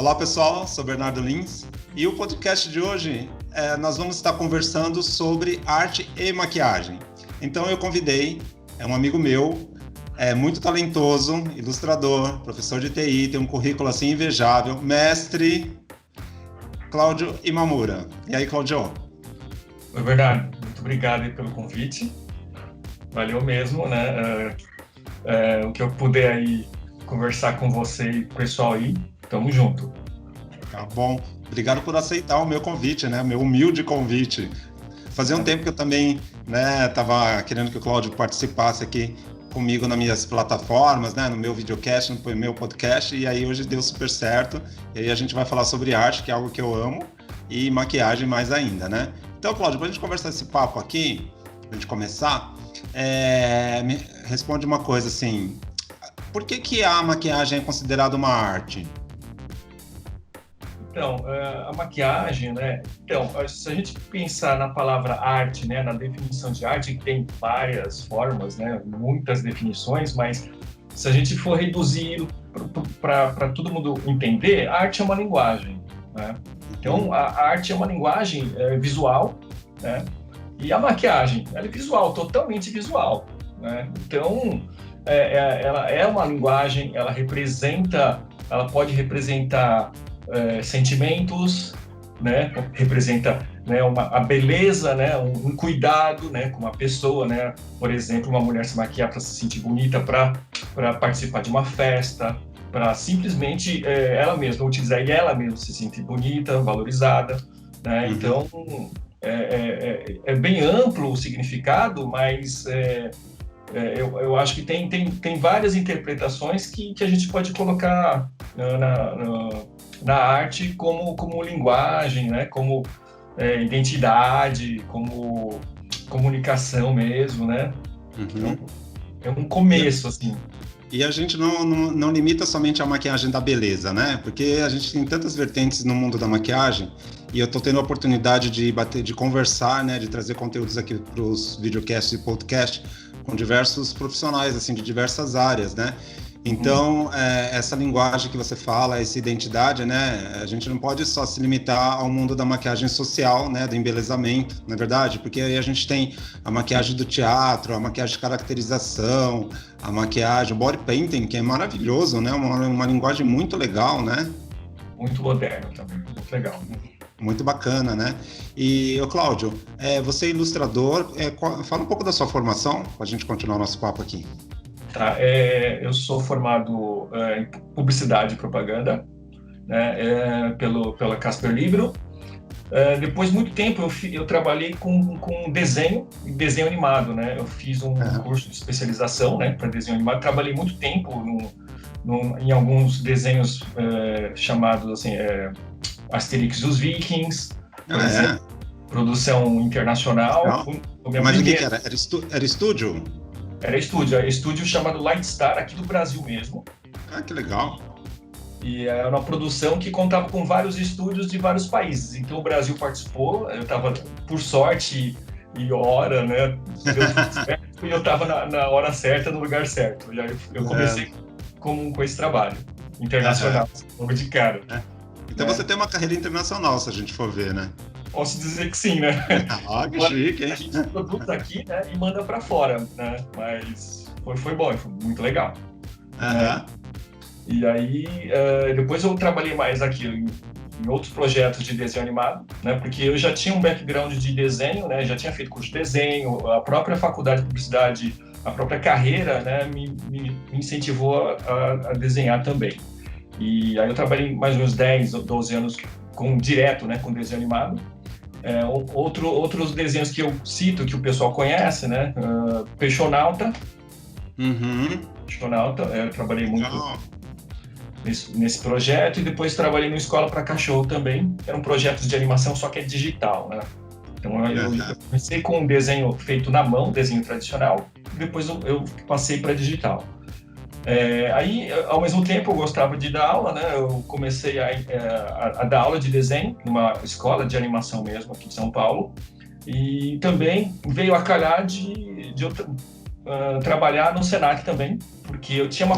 Olá pessoal, sou Bernardo Lins e o podcast de hoje nós vamos estar conversando sobre arte e maquiagem. Então eu convidei um amigo meu, muito talentoso, ilustrador, professor de TI, tem um currículo assim invejável, mestre Cláudio Imamura. E aí, Cláudio? Oi, Bernardo, muito obrigado aí pelo convite. Valeu mesmo, né? O que eu puder aí conversar com você e com o pessoal aí, tamo junto. Tá bom. Obrigado por aceitar o meu convite, né? Meu humilde convite. Fazia um tempo que eu também, né, tava querendo que o Cláudio participasse aqui comigo nas minhas plataformas, né, no meu videocast, no meu podcast, e aí hoje deu super certo. E aí a gente vai falar sobre arte, que é algo que eu amo, e maquiagem mais ainda, né? Então, Cláudio, para a gente conversar esse papo aqui, para a gente começar, me responde uma coisa assim, por que a maquiagem é considerada uma arte? Então, a maquiagem, né? Então, se a gente pensar na palavra arte, né, na definição de arte, que tem várias formas, né, muitas definições, mas se a gente for reduzir para todo mundo entender, a arte é uma linguagem, né? Então, a arte é uma linguagem visual, né? E a maquiagem, ela é visual, totalmente visual, né? Então, ela é uma linguagem, ela pode representar sentimentos, né? Representa, né, a beleza, né? Um cuidado, né, com uma pessoa, né? Por exemplo, uma mulher se maquiar para se sentir bonita, para participar de uma festa, para simplesmente ela mesma utilizar e ela mesma se sentir bonita, valorizada, né? Então é bem amplo o significado, mas eu acho que tem várias interpretações que a gente pode colocar na arte como linguagem, né? Como identidade, como comunicação mesmo, né? Então, é um começo, assim. E a gente não limita somente a maquiagem da beleza, né? Porque a gente tem tantas vertentes no mundo da maquiagem e eu estou tendo a oportunidade de conversar, né? De trazer conteúdos aqui para os videocasts e podcasts com diversos profissionais, assim, de diversas áreas, né? Então, essa linguagem que você fala, essa identidade, né? A gente não pode só se limitar ao mundo da maquiagem social, né? Do embelezamento, não é verdade? Porque aí a gente tem a maquiagem do teatro, a maquiagem de caracterização, a maquiagem, o body painting, que é maravilhoso, né? Uma linguagem muito legal, né? Muito moderno também, muito legal. Muito bacana, né? E, Cláudio, você é ilustrador, fala um pouco da sua formação, para a gente continuar o nosso papo aqui. Tá, eu sou formado em publicidade e propaganda, né, pela Casper Libro. Depois de muito tempo eu trabalhei com desenho animado, né? Eu fiz um curso de especialização, né, para desenho animado. Trabalhei muito tempo em alguns desenhos chamados assim, Asterix e os Vikings, por exemplo, produção internacional. Mas o que era? Era estúdio? Era estúdio chamado Lightstar, aqui do Brasil mesmo. Ah, que legal. E era uma produção que contava com vários estúdios de vários países. Então o Brasil participou, eu estava, por sorte e hora, né? Deu tudo certo, e eu estava na hora certa, no lugar certo. Eu comecei com esse trabalho internacional, logo de cara. Então você tem uma carreira internacional, se a gente for ver, né? Posso dizer que sim, né? Que chique, hein? A gente produz aqui, né, e manda para fora, né? Mas foi bom, foi muito legal. E aí, depois eu trabalhei mais aqui em outros projetos de desenho animado, né? Porque eu já tinha um background de desenho, né? Já tinha feito curso de desenho, a própria faculdade de publicidade, a própria carreira, né, me incentivou a desenhar também. E aí eu trabalhei mais ou menos 10 ou 12 anos direto, né, com desenho animado. Outros desenhos que eu cito, que o pessoal conhece, né? Peixonauta. Peixonauta, eu trabalhei muito nesse projeto, e depois trabalhei no Escola para Cachorro também. Era um projeto de animação, só que é digital, né? Então eu comecei com um desenho feito na mão, desenho tradicional, e depois eu passei para digital. Aí, ao mesmo tempo, eu gostava de dar aula, né? Eu comecei a dar aula de desenho numa escola de animação mesmo, aqui de São Paulo. E também veio a calhar de eu trabalhar no Senac também, porque eu tinha uma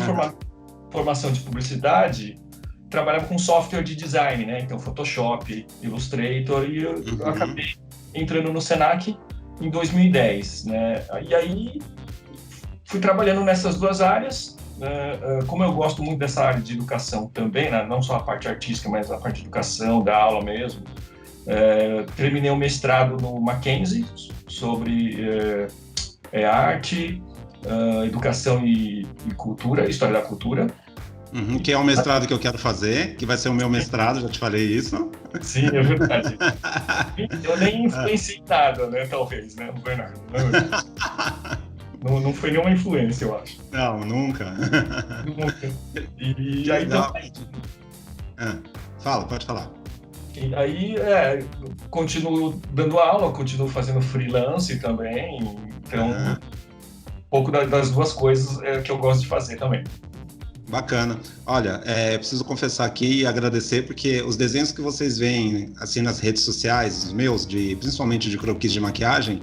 formação de publicidade trabalhava com software de design, né? Então, Photoshop, Illustrator, e eu acabei entrando no Senac em 2010, né? E aí fui trabalhando nessas duas áreas. Como eu gosto muito dessa área de educação também, né? Não só a parte artística, mas a parte de educação, da aula mesmo. Terminei o mestrado no Mackenzie sobre arte, educação e cultura, história da cultura. Que é o mestrado que eu quero fazer, que vai ser o meu mestrado, já te falei isso. Sim, é verdade. Eu nem influenciei nada, né, talvez, né, Bernardo? Não foi nenhuma influência, eu acho. Não, nunca. Nunca. E aí também. Fala, pode falar. E aí, continuo dando aula, continuo fazendo freelance também, então um pouco das duas coisas que eu gosto de fazer também. Bacana. Olha, preciso confessar aqui e agradecer, porque os desenhos que vocês veem assim nas redes sociais, os meus, principalmente de croquis de maquiagem,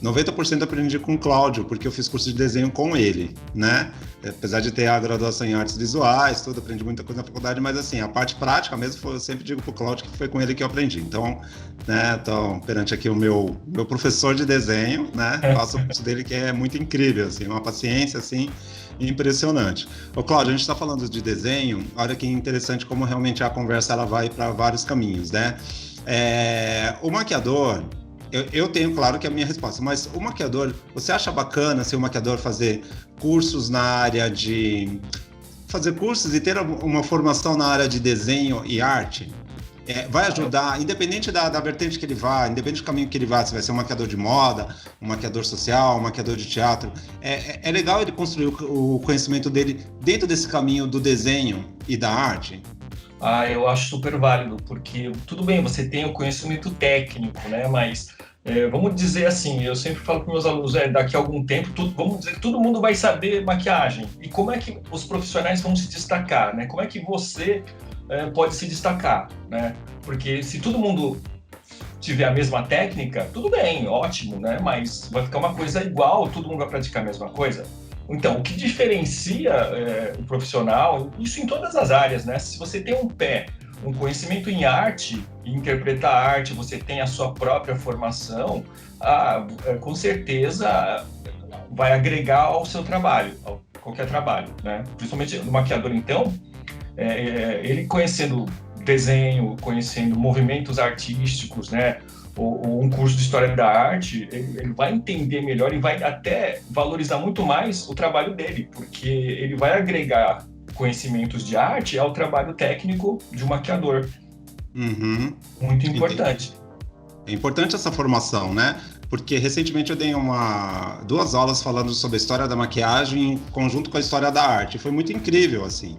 90% aprendi com o Cláudio, porque eu fiz curso de desenho com ele, né? Apesar de ter a graduação em artes visuais, tudo, aprendi muita coisa na faculdade, mas assim, a parte prática mesmo, eu sempre digo pro Cláudio que foi com ele que eu aprendi. Então, né, perante aqui o meu professor de desenho, né? Faço o curso dele que é muito incrível, assim, uma paciência, assim, impressionante. Ô, Cláudio, a gente está falando de desenho, olha que interessante como realmente a conversa ela vai para vários caminhos, né? O maquiador, eu tenho, claro, que é a minha resposta, mas o maquiador, você acha bacana ser um maquiador fazer cursos na área de... fazer cursos e ter uma formação na área de desenho e arte? Vai ajudar, independente da vertente que ele vá, independente do caminho que ele vá, se vai ser um maquiador de moda, um maquiador social, um maquiador de teatro, é legal ele construir o conhecimento dele dentro desse caminho do desenho e da arte? Eu acho super válido, porque tudo bem, você tem o conhecimento técnico, né? Mas vamos dizer assim, eu sempre falo para meus alunos, daqui a algum tempo, vamos dizer que todo mundo vai saber maquiagem. E como é que os profissionais vão se destacar, né? Como é que você pode se destacar, né? Porque se todo mundo tiver a mesma técnica, tudo bem, ótimo, né? Mas vai ficar uma coisa igual, todo mundo vai praticar a mesma coisa. Então, o que diferencia o profissional, isso em todas as áreas, né? Se você tem um conhecimento em arte, e interpretar arte, você tem a sua própria formação, com certeza vai agregar ao seu trabalho, a qualquer trabalho, né? Principalmente no maquiador, então, ele conhecendo desenho, conhecendo movimentos artísticos, né? Ou um curso de história da arte, ele vai entender melhor e vai até valorizar muito mais o trabalho dele, porque ele vai agregar conhecimentos de arte ao trabalho técnico de um maquiador. Muito importante. É importante essa formação, né? Porque recentemente eu dei duas aulas falando sobre a história da maquiagem em conjunto com a história da arte. Foi muito incrível, assim.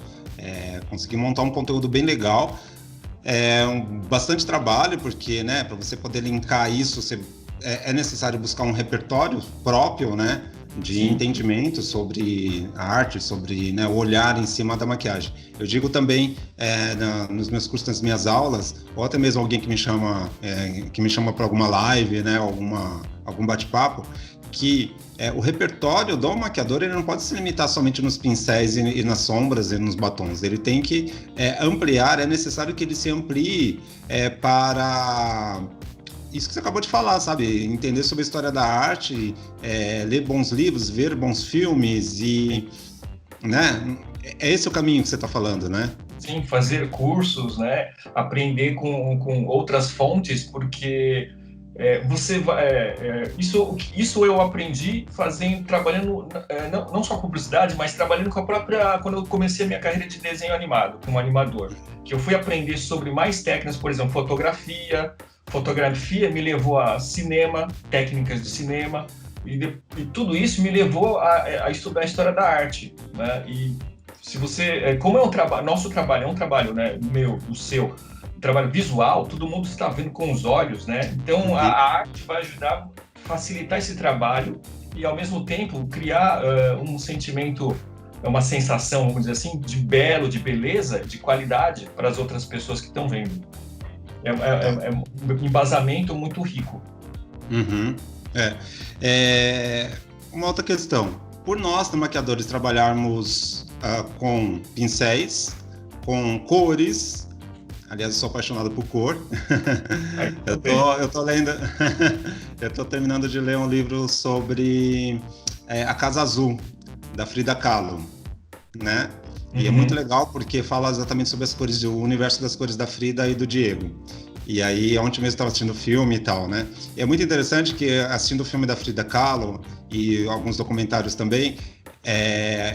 Consegui montar um conteúdo bem legal. Bastante trabalho, porque, né, para você poder linkar isso, é necessário buscar um repertório próprio, né, de entendimento sobre a arte, sobre, né, o olhar em cima da maquiagem. Eu digo também nos meus cursos, nas minhas aulas, ou até mesmo alguém que me chama para alguma live, né, algum bate-papo, que o repertório do maquiador ele não pode se limitar somente nos pincéis e nas sombras e nos batons. Ele tem que ampliar, é necessário que ele se amplie para isso que você acabou de falar, sabe? Entender sobre a história da arte, ler bons livros, ver bons filmes e, né? É esse o caminho que você está falando, né? Sim, fazer cursos, né? Aprender com outras fontes, porque você vai, isso eu aprendi trabalhando não só com publicidade, mas trabalhando com a própria, quando eu comecei a minha carreira de desenho animado, como animador, que eu fui aprender sobre mais técnicas, por exemplo, fotografia me levou a cinema, técnicas de cinema, e tudo isso me levou a estudar a história da arte, né? E se você, como é um trabalho, nosso trabalho é um trabalho, né, o seu trabalho visual, todo mundo está vendo com os olhos, né? Então a arte vai ajudar a facilitar esse trabalho e ao mesmo tempo criar um sentimento, uma sensação, vamos dizer assim, de belo, de beleza, de qualidade para as outras pessoas que estão vendo. É um embasamento muito rico. Uma outra questão. Por nós, maquiadores, trabalharmos com pincéis, com cores. Aliás, eu sou apaixonado por cor. Eu tô lendo, eu tô terminando de ler um livro sobre A Casa Azul, da Frida Kahlo, né? E é muito legal porque fala exatamente sobre as cores, o universo das cores da Frida e do Diego. E aí, ontem mesmo estava assistindo o filme e tal, né? E é muito interessante que assistindo o filme da Frida Kahlo e alguns documentários também,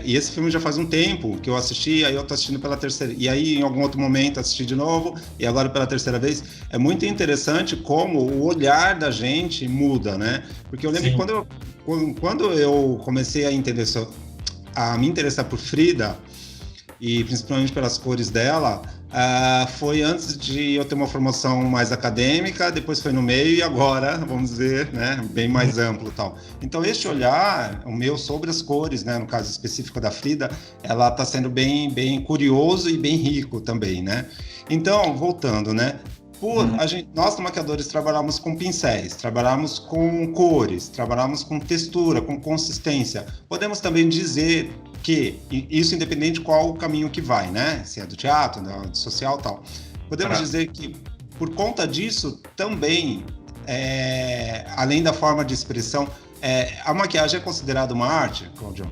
e esse filme já faz um tempo que eu assisti, aí eu tô assistindo pela terceira, e aí em algum outro momento assisti de novo, e agora pela terceira vez. É muito interessante como o olhar da gente muda, né? Porque eu lembro que quando eu comecei a me interessar por Frida, e principalmente pelas cores dela, foi antes de eu ter uma formação mais acadêmica, depois foi no meio e agora, vamos dizer, né, bem mais amplo e tal. Então, este olhar, o meu, sobre as cores, né, no caso específico da Frida, ela está sendo bem curioso e bem rico também, né? Então, voltando, né, nós, maquiadores, trabalhamos com pincéis, trabalhamos com cores, trabalhamos com textura, com consistência. Podemos também dizer que, isso independente de qual o caminho que vai, né? Se é do teatro, do social e tal. Podemos dizer que, por conta disso, também, além da forma de expressão, a maquiagem é considerada uma arte, Claudio?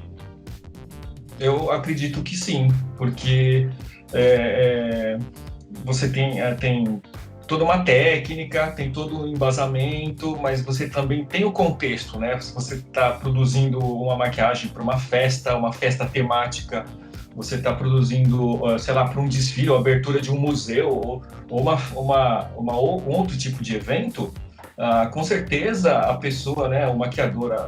Eu acredito que sim, porque você tem toda uma técnica, tem todo um embasamento, mas você também tem o contexto, né? Se você está produzindo uma maquiagem para uma festa temática, você está produzindo, sei lá, para um desfile, ou abertura de um museu, ou um outro tipo de evento, com certeza a pessoa, né, o maquiador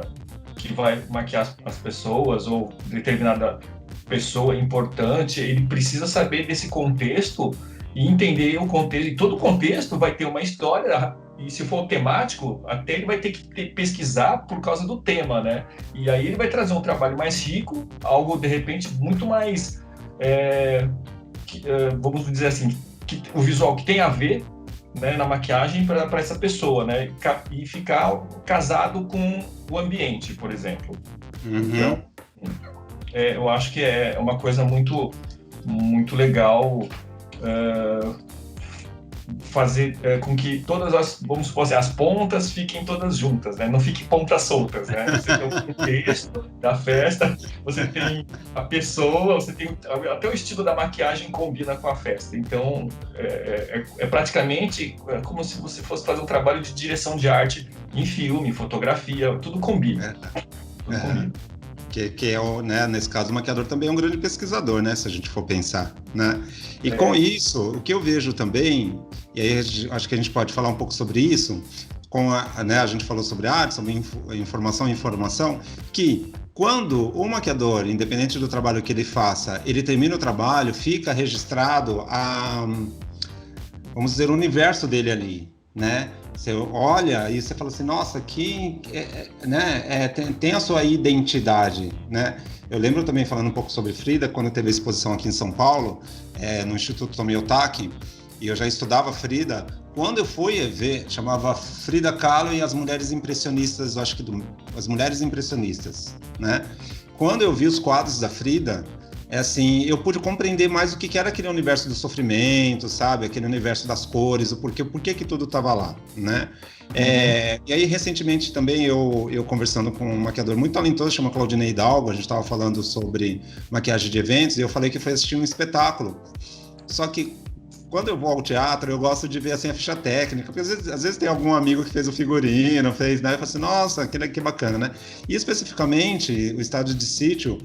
que vai maquiar as pessoas, ou determinada pessoa importante, ele precisa saber desse contexto e entender o contexto, e todo o contexto vai ter uma história, e se for temático, até ele vai ter que pesquisar por causa do tema, né? E aí ele vai trazer um trabalho mais rico, algo, de repente, muito mais, vamos dizer assim, o visual que tem a ver, né, na maquiagem para essa pessoa, né? E ficar casado com o ambiente, por exemplo. Então, eu acho que é uma coisa muito, muito legal fazer com que todas vamos supor assim, as pontas fiquem todas juntas, né? Não fiquem pontas soltas, né? Você tem o contexto da festa, você tem a pessoa, você tem até o estilo da maquiagem combina com a festa. Então, praticamente como se você fosse fazer um trabalho de direção de arte em filme, fotografia, tudo combina. Tudo combina. Que é, né, nesse caso, o maquiador também é um grande pesquisador, né, se a gente for pensar, né? E com isso, o que eu vejo também, e aí acho que a gente pode falar um pouco sobre isso, né, a gente falou sobre arte, sobre informação, que quando o maquiador, independente do trabalho que ele faça, ele termina o trabalho, fica registrado vamos dizer, o universo dele ali, né? Você olha e você fala assim, nossa, aqui tem a sua identidade, né? Eu lembro também, falando um pouco sobre Frida, quando teve a exposição aqui em São Paulo, no Instituto Tomiotaki, e eu já estudava Frida, quando eu fui ver, chamava Frida Kahlo e as Mulheres Impressionistas, eu acho que as Mulheres Impressionistas, né? Quando eu vi os quadros da Frida, assim, eu pude compreender mais o que era aquele universo do sofrimento, sabe? Aquele universo das cores, o porquê que tudo estava lá, né? E aí, recentemente, também, eu conversando com um maquiador muito talentoso, chama Claudinei Hidalgo, a gente estava falando sobre maquiagem de eventos, e eu falei que foi assistir um espetáculo. Só que, quando eu vou ao teatro, eu gosto de ver assim, a ficha técnica, porque às vezes tem algum amigo que fez o figurino, né? Eu falo assim, nossa, que bacana, né? E especificamente, o Estádio de Sítio,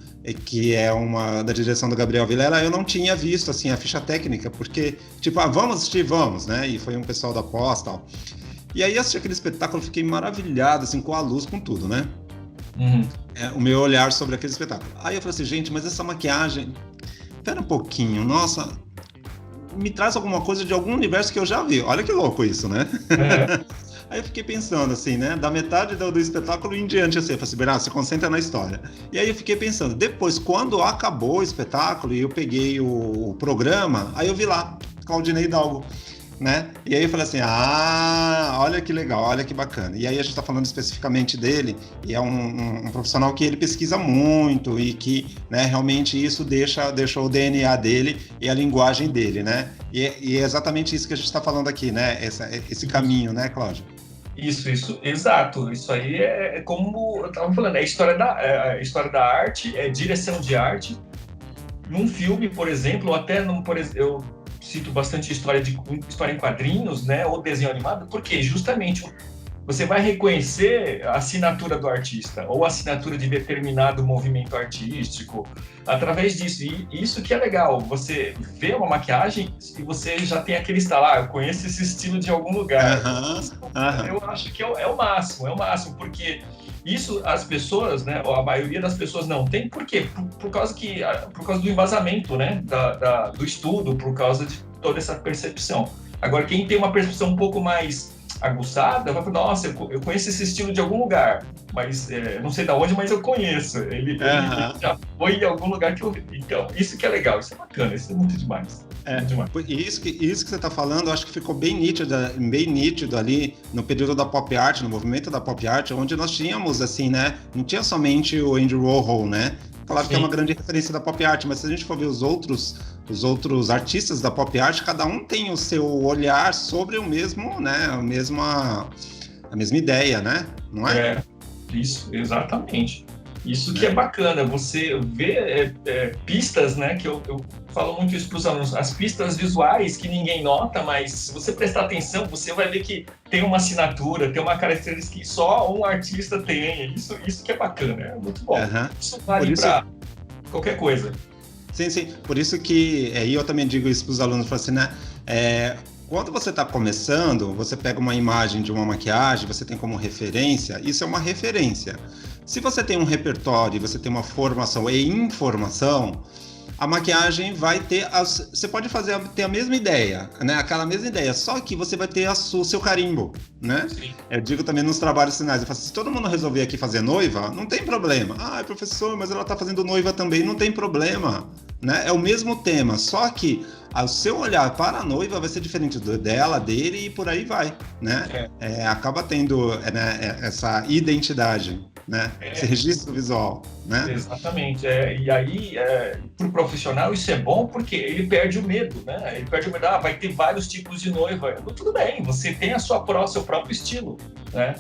que é uma da direção do Gabriel Vilela, eu não tinha visto assim, a ficha técnica, porque, tipo, vamos assistir, vamos, né? E foi um pessoal da pós e tal. E aí, assisti aquele espetáculo, fiquei maravilhado, assim, com a luz, com tudo, né? O meu olhar sobre aquele espetáculo. Aí eu falei assim, gente, mas essa maquiagem, pera um pouquinho, nossa, me traz alguma coisa de algum universo que eu já vi. Olha que louco isso, né? Aí eu fiquei pensando assim, né? Da metade do espetáculo em diante, assim, eu falei assim, Bernardo, se concentra na história. E aí eu fiquei pensando, depois, quando acabou o espetáculo e eu peguei o programa, aí eu vi lá, Claudinei Hidalgo, né? E aí eu falei assim, olha que legal, olha que bacana. E aí a gente está falando especificamente dele, e é um profissional que ele pesquisa muito e que, né, realmente isso deixou o DNA dele e a linguagem dele, né? E é exatamente isso que a gente está falando aqui, né? Esse caminho, né, Cláudio? Isso, exato. Isso aí é como eu estava falando, é a história da arte, é direção de arte. Num filme, por exemplo, ou até eu cito bastante história em quadrinhos, né, ou desenho animado, porque justamente você vai reconhecer a assinatura do artista ou a assinatura de determinado movimento artístico através disso. E isso que é legal, você vê uma maquiagem e você já tem aquele estalar, eu conheço esse estilo de algum lugar. Eu acho que é o máximo, porque isso as pessoas, né, ou a maioria das pessoas não tem, por quê? Por causa do embasamento, né, do estudo, por causa de toda essa percepção. Agora, quem tem uma percepção um pouco mais aguçada, vai falar, nossa, eu conheço esse estilo de algum lugar, mas não sei de onde, mas eu conheço. Ele já foi em algum lugar que eu vi. Então, isso que é legal, isso é bacana, isso é muito demais. Isso que você está falando, eu acho que ficou bem nítido ali no período da pop art, no movimento da pop art, onde nós tínhamos, assim, né, não tinha somente o Andy Warhol, né? Claro que é uma grande referência da pop art, mas se a gente for ver os outros artistas da pop art, cada um tem o seu olhar sobre o mesmo, né, a mesma ideia, né? Não é? Isso, exatamente. Isso que é bacana, você vê pistas, né, que eu falo muito isso para os alunos, as pistas visuais que ninguém nota, mas se você prestar atenção, você vai ver que tem uma assinatura, tem uma característica que só um artista tem. Isso que é bacana, é muito bom. Isso vale para qualquer coisa. Sim. Por isso que eu também digo isso para os alunos, falo assim, né? Quando você está começando, você pega uma imagem de uma maquiagem, você tem como referência, isso é uma referência. Se você tem um repertório, você tem uma formação e informação, a maquiagem vai ter... Você pode ter a mesma ideia, né? Aquela mesma ideia, só que você vai ter o seu carimbo, né? Sim. Eu digo também nos trabalhos finais, eu falo assim, se todo mundo resolver aqui fazer noiva, não tem problema. Professor, mas ela está fazendo noiva também, não tem problema, né? É o mesmo tema, só que o seu olhar para a noiva vai ser diferente dela, dele e por aí vai, né? Acaba tendo essa identidade, né? Esse registro visual, né? Exatamente. E aí, para o profissional, isso é bom porque ele perde o medo, né? Ele perde o medo, vai ter vários tipos de noiva. Tudo bem, você tem seu próprio estilo, né?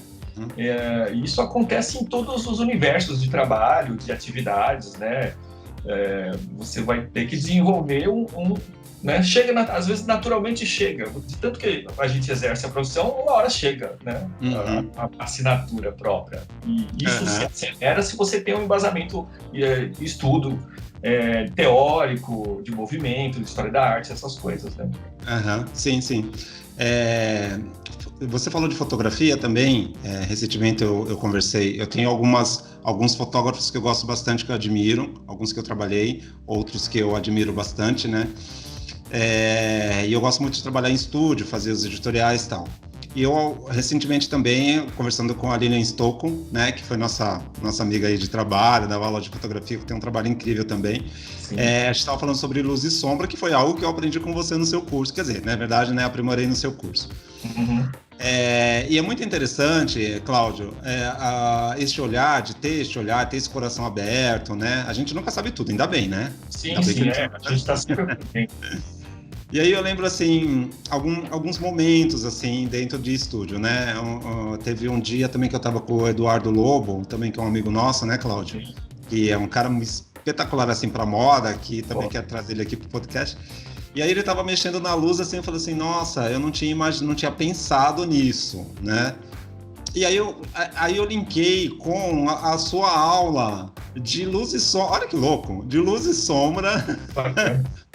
Isso acontece em todos os universos de trabalho, de atividades, né? Você vai ter que desenvolver né? Às vezes naturalmente chega, de tanto que a gente exerce a profissão, uma hora chega, né? A assinatura própria. E isso se acelera se você tem um embasamento, estudo teórico, de movimento, de história da arte, essas coisas, né? Sim. Você falou de fotografia também, recentemente eu conversei, eu tenho alguns fotógrafos que eu gosto bastante, que eu admiro, alguns que eu trabalhei, outros que eu admiro bastante, né? E eu gosto muito de trabalhar em estúdio, fazer os editoriais e tal. E eu, recentemente também, conversando com a Lilian Stocco, né, que foi nossa amiga aí de trabalho, da aula de fotografia, que tem um trabalho incrível também. A gente estava falando sobre luz e sombra, que foi algo que eu aprendi com você no seu curso. Quer dizer, na verdade, né, aprimorei no seu curso. E é muito interessante, Cláudio, ter ter esse coração aberto, né? A gente nunca sabe tudo, ainda bem, né? Sim, a gente está sempre bem. E aí eu lembro, assim, alguns momentos, assim, dentro de estúdio, né? Teve um dia também que eu estava com o Eduardo Lobo, também que é um amigo nosso, né, Cláudio? Sim. Que é um cara espetacular, assim, para moda, que também quero trazer ele aqui pro podcast. E aí ele estava mexendo na luz, assim, eu falei assim, nossa, eu não tinha pensado nisso, né? E aí eu linkei com a sua aula de luz e sombra, olha que louco, de luz e sombra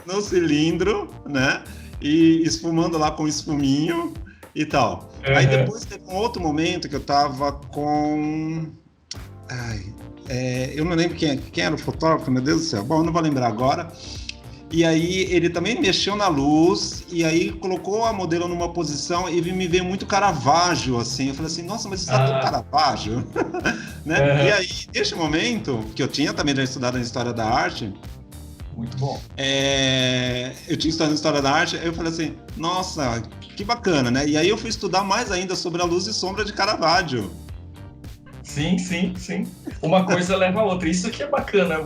no cilindro, né? E esfumando lá com esfuminho e tal. Aí depois teve um outro momento que eu tava com... eu não lembro quem era o fotógrafo, meu Deus do céu. Bom, eu não vou lembrar agora. E aí ele também mexeu na luz e aí colocou a modelo numa posição e me veio muito Caravaggio, assim. Eu falei assim, nossa, mas isso tá tão Caravaggio, né? E aí, neste momento, que eu tinha também já estudado na História da Arte... Muito bom. Eu tinha estudado na História da Arte, aí eu falei assim, nossa, Que bacana, né? E aí eu fui estudar mais ainda sobre a luz e sombra de Caravaggio. Sim, sim, sim. Uma coisa leva a outra. Isso que é bacana.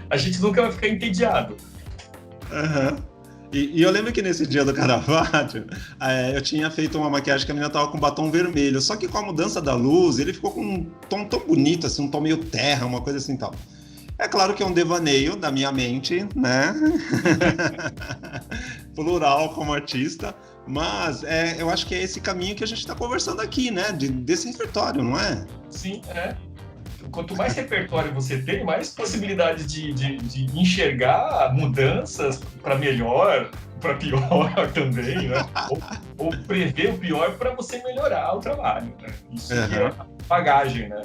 A gente nunca vai ficar entediado. Uhum. E eu lembro que nesse dia do Caravaggio, eu tinha feito uma maquiagem que a menina tava com batom vermelho. Só que com a mudança da luz, ele ficou com um tom tão bonito, assim, um tom meio terra, uma coisa assim tal. É claro que é um devaneio da minha mente, né? Plural como artista. Mas eu acho que é esse caminho que a gente está conversando aqui, né? Desse repertório, não é? Sim, é. Quanto mais repertório você tem, mais possibilidade de enxergar mudanças para melhor, para pior também, né? Ou prever o pior para você melhorar o trabalho, né? Isso que é bagagem, né?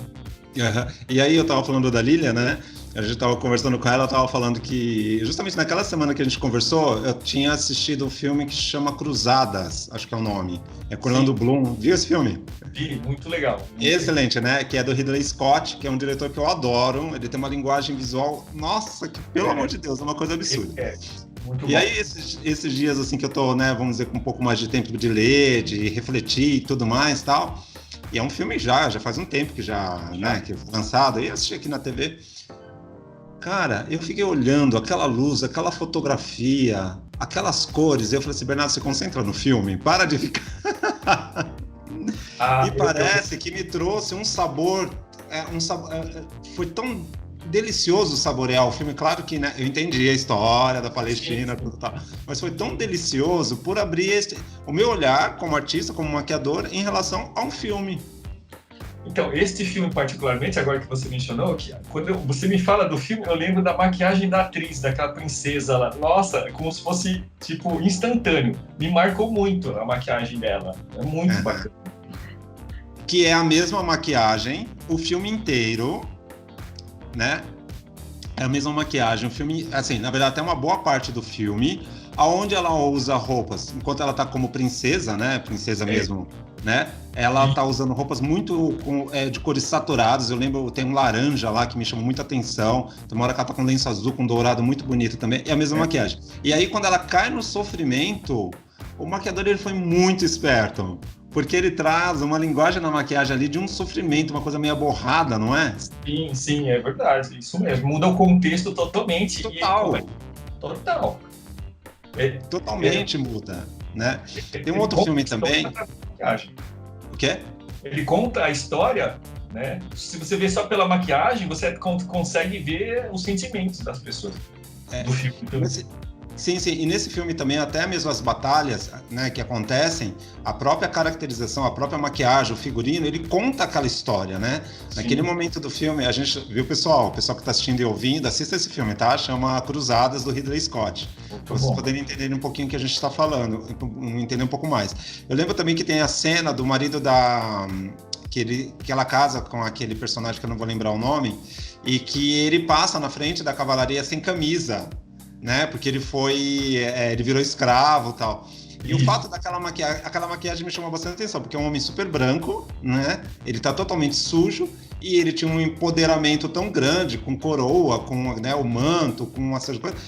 Uhum. E aí eu estava falando da Lília, né? A gente estava conversando com ela estava falando que, justamente naquela semana que a gente conversou, eu tinha assistido um filme que chama Cruzadas, acho que é o nome. É com Orlando Bloom. Viu esse filme? Vi, muito legal. Excelente, né? Que é do Ridley Scott, que é um diretor que eu adoro. Ele tem uma linguagem visual, nossa, que pelo amor de Deus, é uma coisa absurda. Muito e bom. aí, esses dias assim que eu tô, né, vamos dizer, com um pouco mais de tempo de ler, de refletir e tudo mais e tal. E é um filme já faz um tempo que né, que foi lançado, e eu assisti aqui na TV. Cara, eu fiquei olhando aquela luz, aquela fotografia, aquelas cores, e eu falei assim, Bernardo, se concentra no filme, para de ficar... E parece que me trouxe um sabor, foi tão delicioso saborear o filme, claro que, né, eu entendi a história da Palestina, tudo tal, mas foi tão delicioso por abrir o meu olhar como artista, como maquiador, em relação a um filme. Então, este filme particularmente, agora que você mencionou, que quando você me fala do filme, eu lembro da maquiagem da atriz, daquela princesa lá. Nossa, é como se fosse, tipo, instantâneo. Me marcou muito a maquiagem dela. É muito bacana. Que é a mesma maquiagem, o filme inteiro, né? É a mesma maquiagem, o filme, assim, na verdade até uma boa parte do filme, aonde ela usa roupas, enquanto ela tá como princesa, né? Princesa mesmo, né? Ela tá usando roupas muito de cores saturadas. Eu lembro, tem um laranja lá que me chamou muita atenção. Tem uma hora que ela tá com lenço azul, com dourado muito bonito também. É a mesma maquiagem. E aí, quando ela cai no sofrimento, o maquiador ele foi muito esperto. Porque ele traz uma linguagem na maquiagem ali de um sofrimento, uma coisa meio borrada, não é? Sim, sim, é verdade. Isso mesmo. Muda o contexto totalmente. Total. Total. Totalmente muda, né? Tem um outro filme também. O quê? Ele conta a história, né? Se você vê só pela maquiagem, você consegue ver os sentimentos das pessoas do filme. Sim. E nesse filme também, até mesmo as batalhas, né, que acontecem, a própria caracterização, a própria maquiagem, o figurino, ele conta aquela história, né? Sim. Naquele momento do filme, a gente viu, o pessoal que está assistindo e ouvindo, assista esse filme, tá? Chama Cruzadas, do Ridley Scott. Pra vocês poderem entender um pouquinho o que a gente está falando, entender um pouco mais. Eu lembro também que tem a cena do marido que ela casa com aquele personagem que eu não vou lembrar o nome, e que ele passa na frente da cavalaria sem camisa, né? Porque ele virou escravo e tal. E o fato daquela maquiagem me chamou bastante atenção, porque é um homem super branco, né? Ele tá totalmente sujo e ele tinha um empoderamento tão grande, com coroa, com, né, o manto, com uma série de coisas,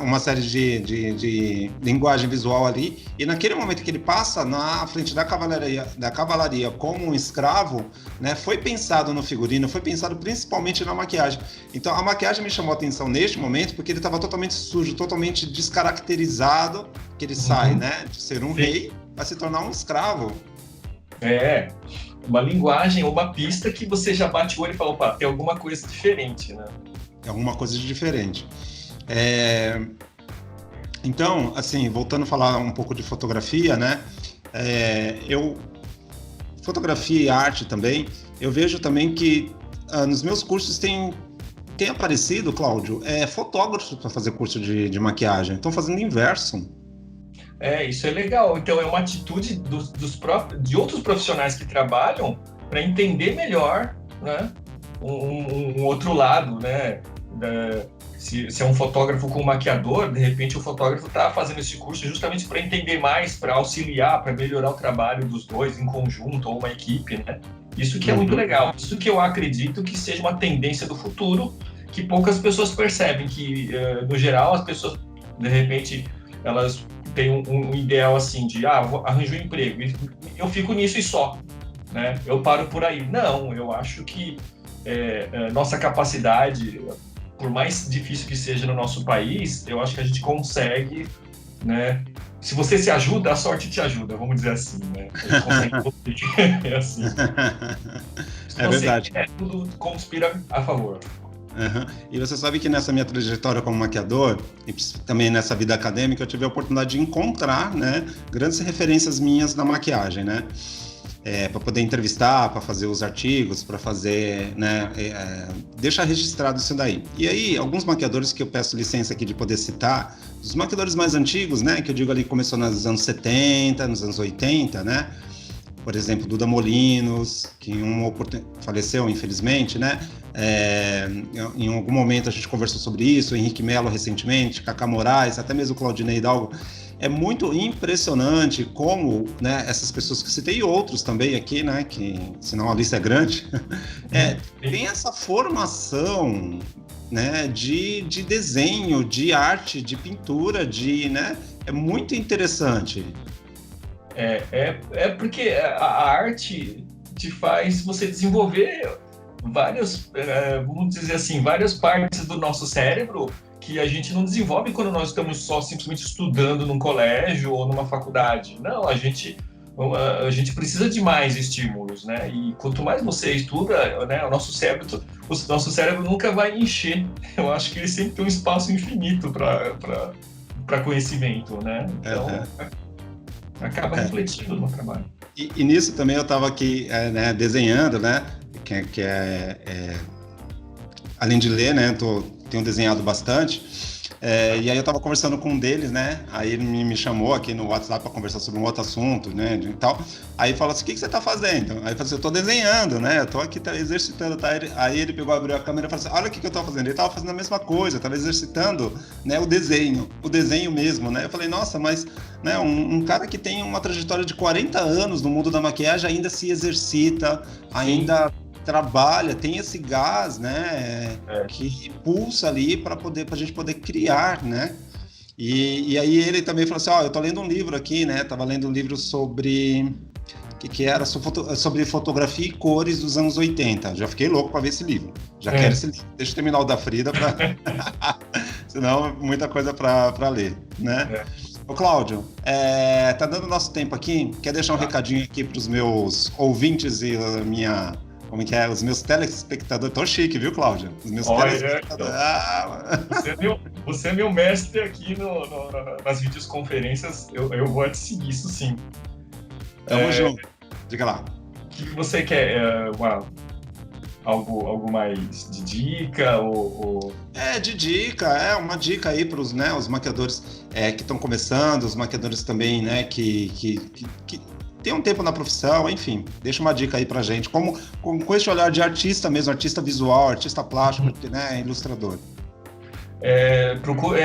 uma série de linguagem visual ali. E naquele momento que ele passa na frente da cavalaria como um escravo, né, foi pensado no figurino, foi pensado principalmente na maquiagem. Então a maquiagem me chamou a atenção neste momento, porque ele estava totalmente sujo, totalmente descaracterizado, que ele sai, né, de ser um rei para se tornar um escravo. Uma linguagem, uma pista que você já bate o olho e fala, opa, tem alguma coisa diferente, né? É alguma coisa de diferente. Então, assim, voltando a falar um pouco de fotografia, né? Fotografia e arte também, eu vejo também que nos meus cursos tem aparecido, Cláudio, fotógrafos para fazer curso de maquiagem. Estão fazendo o inverso. Isso é legal. Então, é uma atitude de outros profissionais que trabalham para entender melhor, né, um outro lado, né? Se é um fotógrafo com um maquiador, de repente o fotógrafo está fazendo esse curso justamente para entender mais, para auxiliar, para melhorar o trabalho dos dois em conjunto, ou uma equipe, né? Isso que é muito legal. Isso que eu acredito que seja uma tendência do futuro, que poucas pessoas percebem, que, no geral, as pessoas, de repente, elas tenho um ideal assim de, arranjo um emprego, e eu fico nisso e só, né? Eu paro por aí. Não, eu acho que nossa capacidade, por mais difícil que seja no nosso país, eu acho que a gente consegue, né? Se você se ajuda, a sorte te ajuda, vamos dizer assim, né? A gente consegue é assim. É verdade. Tudo conspira a favor. Uhum. E você sabe que nessa minha trajetória como maquiador, e também nessa vida acadêmica, eu tive a oportunidade de encontrar, né, grandes referências minhas na maquiagem, né? Para poder entrevistar, para fazer os artigos, para fazer, né, deixar registrado isso daí. E aí, alguns maquiadores que eu peço licença aqui de poder citar, os maquiadores mais antigos, né, que eu digo ali começou nos anos 70, nos anos 80, né? Por exemplo, Duda Molinos, que faleceu, infelizmente, né? Em algum momento a gente conversou sobre isso, Henrique Melo recentemente, Cacá Moraes, até mesmo Claudinei Hidalgo. É muito impressionante como, né, essas pessoas que citei e outros também aqui, né, que senão a lista é grande, tem essa formação, né, de desenho, de arte, de pintura, né, é muito interessante. Porque a arte te faz você desenvolver vamos dizer assim, várias partes do nosso cérebro que a gente não desenvolve quando nós estamos só simplesmente estudando num colégio ou numa faculdade. Não, a gente precisa de mais estímulos, né? E quanto mais você estuda, né, o nosso cérebro nunca vai encher. Eu acho que ele sempre tem um espaço infinito para conhecimento, né? Então, acaba refletindo no trabalho. E nisso também eu estava aqui, né, desenhando, né? Além de ler, né? Tenho desenhado bastante. E aí eu estava conversando com um deles, né? Aí ele me chamou aqui no WhatsApp para conversar sobre um outro assunto, né? E tal. Aí falou assim: o que você está fazendo? Aí eu falei assim: eu estou desenhando, né? Eu estou aqui exercitando. Tá? Aí ele abriu a câmera e falou assim: olha o que eu estava fazendo. Ele estava fazendo a mesma coisa, estava exercitando, né, o desenho mesmo, né? Eu falei: nossa, mas, né, um cara que tem uma trajetória de 40 anos no mundo da maquiagem ainda se exercita, ainda trabalha, tem esse gás, né, que pulsa ali para a gente poder criar, né? E aí ele também falou assim: eu tô lendo um livro aqui, né? Tava lendo um livro sobre que era sobre fotografia e cores dos anos 80. Já fiquei louco para ver esse livro. Já quero esse livro. Deixa eu terminar o da Frida, senão muita coisa para ler, né? Ô, Cláudio, tá dando nosso tempo aqui. Quer deixar um recadinho aqui para os meus ouvintes e os meus telespectadores? Tô chique, viu, Cláudio? Os meus telespectadores. Você é meu mestre aqui nas videoconferências. Eu vou te seguir, isso sim. Tamo junto. Diga lá. O que você quer? Algo mais de dica? De dica. Uma dica aí para os, né, os maquiadores que estão começando, os maquiadores também, né, que tem um tempo na profissão, enfim, deixa uma dica aí pra gente, com esse olhar de artista mesmo, artista visual, artista plástico, né, ilustrador.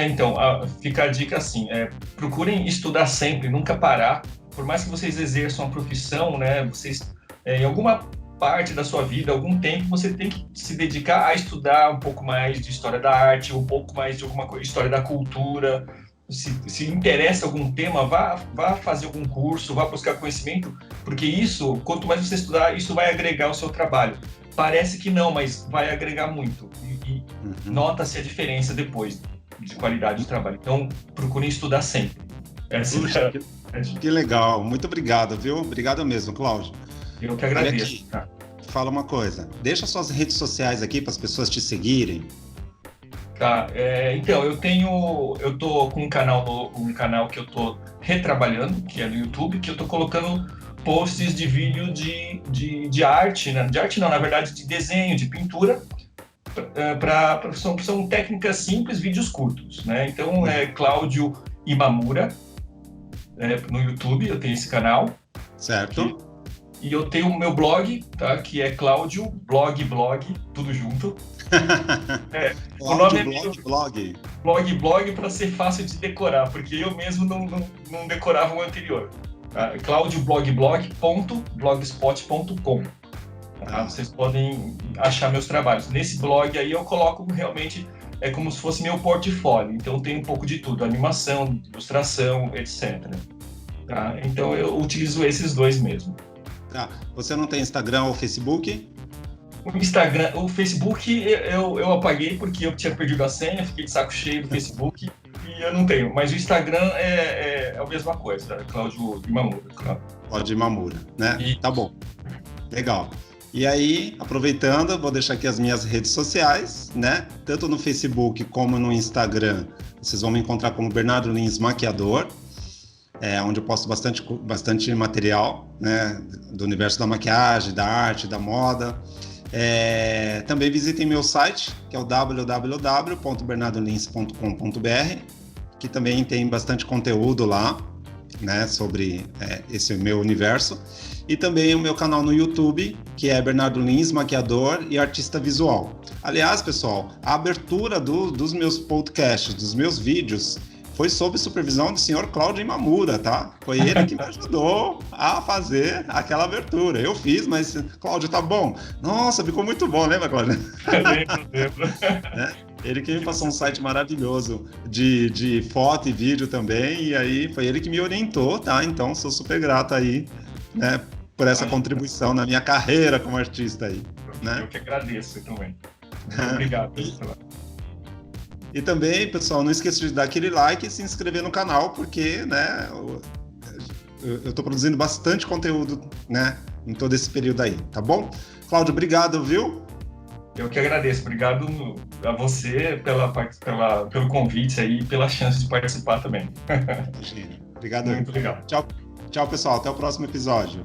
Então, fica a dica assim, procurem estudar sempre, nunca parar, por mais que vocês exerçam a profissão, né, vocês, em alguma parte da sua vida, algum tempo, você tem que se dedicar a estudar um pouco mais de história da arte, um pouco mais de alguma coisa, história da cultura. Se interessa algum tema, vá fazer algum curso, vá buscar conhecimento, porque isso, quanto mais você estudar, isso vai agregar ao seu trabalho. Parece que não, mas vai agregar muito. E nota-se a diferença depois de qualidade de trabalho. Então, procurem estudar sempre. Que legal. Muito obrigado, viu? Obrigado mesmo, Cláudio. Eu que agradeço. Fala uma coisa. Deixa suas redes sociais aqui para as pessoas te seguirem. Tá, então, eu tô com um canal que eu tô retrabalhando, que é no YouTube, que eu tô colocando posts de vídeo de arte, né? De arte não, na verdade, de desenho, de pintura, são técnicas simples, vídeos curtos, né? Então, Cláudio Imamura, no YouTube, eu tenho esse canal. Certo. E eu tenho o meu blog, tá? Que é Cláudio Blog, tudo junto. O nome é blog para ser fácil de decorar, porque eu mesmo não decorava o anterior. Tá? claudioblog.blogspot.com. Vocês podem achar meus trabalhos. Nesse blog aí eu coloco realmente é como se fosse meu portfólio. Então tem um pouco de tudo, animação, ilustração, etc. Tá? Então eu utilizo esses dois mesmo. Tá. Você não tem Instagram ou Facebook? O Instagram, o Facebook eu apaguei porque eu tinha perdido a senha, fiquei de saco cheio do Facebook e eu não tenho. Mas o Instagram é a mesma coisa, Cláudio Imamura. Claro. Cláudio Imamura, né? Tá bom. Legal. E aí, aproveitando, vou deixar aqui as minhas redes sociais, né? Tanto no Facebook como no Instagram, vocês vão me encontrar como Bernardo Lins Maquiador, onde eu posto bastante material, né? Do universo da maquiagem, da arte, da moda. Também visitem meu site, que é o www.bernardolins.com.br, que também tem bastante conteúdo lá, né, sobre esse meu universo. E também o meu canal no YouTube, que é Bernardo Lins, maquiador e artista visual. Aliás, pessoal, a abertura dos meus podcasts, dos meus vídeos, foi sob supervisão do senhor Cláudio Imamura, tá? Foi ele que me ajudou a fazer aquela abertura. Eu fiz, mas, Cláudio, tá bom? Nossa, ficou muito bom, lembra, Cláudio? Lembro. Ele que me passou um site maravilhoso de foto e vídeo também, e aí foi ele que me orientou, tá? Então, sou super grato aí, né, por essa contribuição na minha carreira como artista aí, né? Eu que agradeço também. Muito obrigado pela... E também, pessoal, não esqueça de dar aquele like e se inscrever no canal, porque, né, eu tô produzindo bastante conteúdo, né, em todo esse período aí, tá bom? Cláudio, obrigado, viu? Eu que agradeço. Obrigado a você pelo convite aí e pela chance de participar também. Imagina. Obrigado. Muito legal. Tchau, pessoal. Até o próximo episódio.